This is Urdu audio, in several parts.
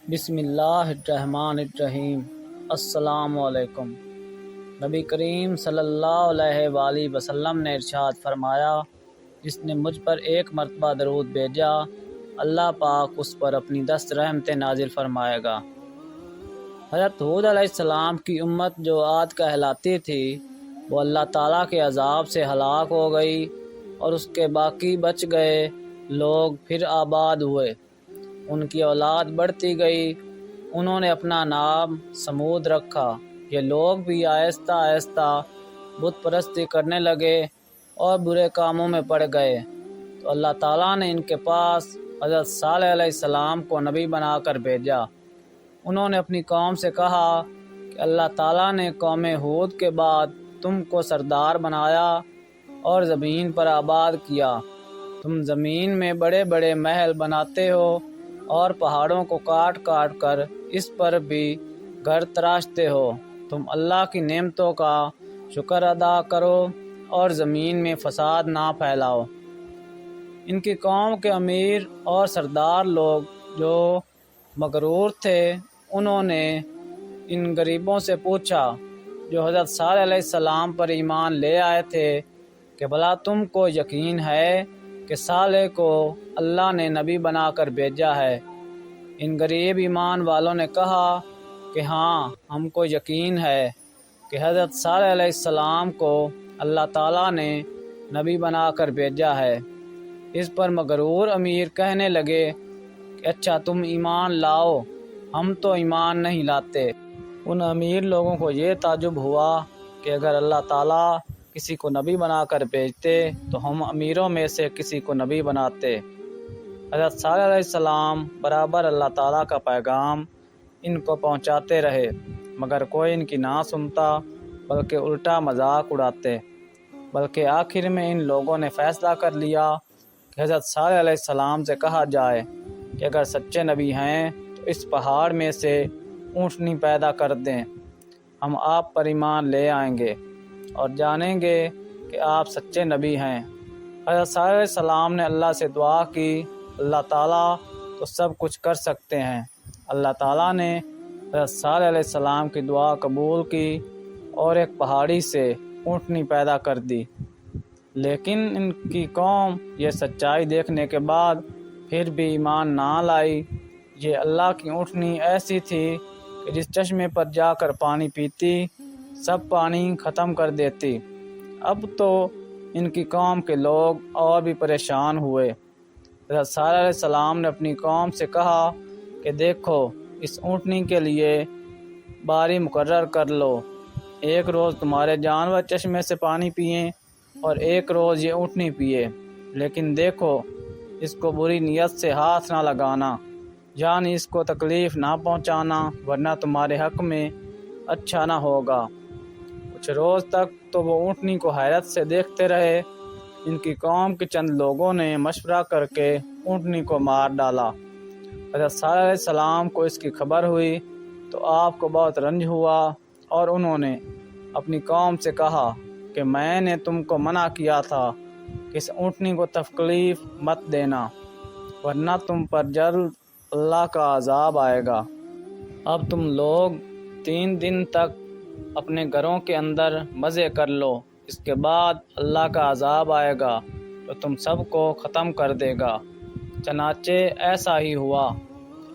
بسم اللہ الرحمن الرحیم۔ السلام علیکم۔ نبی کریم صلی اللہ علیہ وآلہ وسلم نے ارشاد فرمایا، جس نے مجھ پر ایک مرتبہ درود بھیجا، اللہ پاک اس پر اپنی 10 رحمتیں نازل فرمائے گا۔ حضرت ہود علیہ السلام کی امت جو عاد کہلاتی تھی، وہ اللہ تعالیٰ کے عذاب سے ہلاک ہو گئی اور اس کے باقی بچ گئے لوگ پھر آباد ہوئے۔ ان کی اولاد بڑھتی گئی، انہوں نے اپنا نام سمود رکھا۔ یہ لوگ بھی آہستہ آہستہ بت پرستی کرنے لگے اور برے کاموں میں پڑ گئے، تو اللہ تعالیٰ نے ان کے پاس حضرت صالح علیہ السلام کو نبی بنا کر بھیجا۔ انہوں نے اپنی قوم سے کہا کہ اللہ تعالیٰ نے قوم ہود کے بعد تم کو سردار بنایا اور زمین پر آباد کیا۔ تم زمین میں بڑے بڑے محل بناتے ہو اور پہاڑوں کو کاٹ کاٹ کر اس پر بھی گھر تراشتے ہو۔ تم اللہ کی نعمتوں کا شکر ادا کرو اور زمین میں فساد نہ پھیلاؤ۔ ان کی قوم کے امیر اور سردار لوگ جو مغرور تھے، انہوں نے ان غریبوں سے پوچھا جو حضرت صالح علیہ السلام پر ایمان لے آئے تھے کہ بھلا تم کو یقین ہے کہ صالح کو اللہ نے نبی بنا کر بھیجا ہے؟ ان غریب ایمان والوں نے کہا کہ ہاں، ہم کو یقین ہے کہ حضرت صالح علیہ السلام کو اللہ تعالیٰ نے نبی بنا کر بھیجا ہے۔ اس پر مغرور امیر کہنے لگے کہ اچھا، تم ایمان لاؤ، ہم تو ایمان نہیں لاتے۔ ان امیر لوگوں کو یہ تعجب ہوا کہ اگر اللہ تعالیٰ کسی کو نبی بنا کر بھیجتے تو ہم امیروں میں سے کسی کو نبی بناتے۔ حضرت صالح علیہ السلام برابر اللہ تعالیٰ کا پیغام ان کو پہنچاتے رہے، مگر کوئی ان کی نہ سنتا، بلکہ الٹا مذاق اڑاتے۔ بلکہ آخر میں ان لوگوں نے فیصلہ کر لیا کہ حضرت صالح علیہ السلام سے کہا جائے کہ اگر سچے نبی ہیں تو اس پہاڑ میں سے اونٹنی پیدا کر دیں، ہم آپ پر ایمان لے آئیں گے اور جانیں گے کہ آپ سچے نبی ہیں۔ حضرت صالح علیہ السلام نے اللہ سے دعا کی، اللہ تعالیٰ تو سب کچھ کر سکتے ہیں۔ اللہ تعالیٰ نے حضرت صالح علیہ السلام کی دعا قبول کی اور ایک پہاڑی سے اونٹنی پیدا کر دی۔ لیکن ان کی قوم یہ سچائی دیکھنے کے بعد پھر بھی ایمان نہ لائی۔ یہ اللہ کی اونٹنی ایسی تھی کہ جس چشمے پر جا کر پانی پیتی، سب پانی ختم کر دیتی۔ اب تو ان کی قوم کے لوگ اور بھی پریشان ہوئے۔ حضرت صالح علیہ السلام نے اپنی قوم سے کہا کہ دیکھو، اس اونٹنی کے لیے باری مقرر کر لو، ایک روز تمہارے جانور چشمے سے پانی پئیں اور ایک روز یہ اونٹنی پیے، لیکن دیکھو، اس کو بری نیت سے ہاتھ نہ لگانا، یعنی اس کو تکلیف نہ پہنچانا، ورنہ تمہارے حق میں اچھا نہ ہوگا۔ کچھ روز تک تو وہ اونٹنی کو حیرت سے دیکھتے رہے۔ ان کی قوم کے چند لوگوں نے مشورہ کر کے اونٹنی کو مار ڈالا۔ حضرت صالح علیہ السلام کو اس کی خبر ہوئی تو آپ کو بہت رنج ہوا اور انہوں نے اپنی قوم سے کہا کہ میں نے تم کو منع کیا تھا کہ اس اونٹنی کو تکلیف مت دینا، ورنہ تم پر جلد اللہ کا عذاب آئے گا۔ اب تم لوگ 3 دن تک اپنے گھروں کے اندر مزے کر لو، اس کے بعد اللہ کا عذاب آئے گا تو تم سب کو ختم کر دے گا۔ چنانچہ ایسا ہی ہوا۔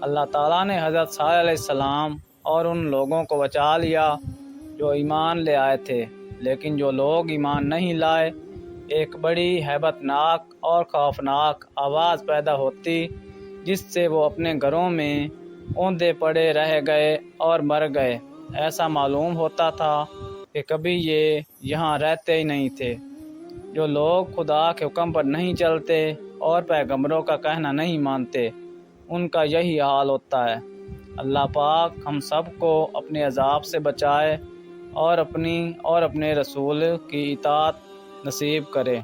اللہ تعالیٰ نے حضرت صالح علیہ السلام اور ان لوگوں کو بچا لیا جو ایمان لے آئے تھے، لیکن جو لوگ ایمان نہیں لائے، ایک بڑی ہیبت ناک اور خوفناک آواز پیدا ہوتی جس سے وہ اپنے گھروں میں اوندے پڑے رہ گئے اور مر گئے۔ ایسا معلوم ہوتا تھا کہ کبھی یہ یہاں رہتے ہی نہیں تھے۔ جو لوگ خدا کے حکم پر نہیں چلتے اور پیغمبروں کا کہنا نہیں مانتے، ان کا یہی حال ہوتا ہے۔ اللہ پاک ہم سب کو اپنے عذاب سے بچائے اور اپنی اور اپنے رسول کی اطاعت نصیب کرے۔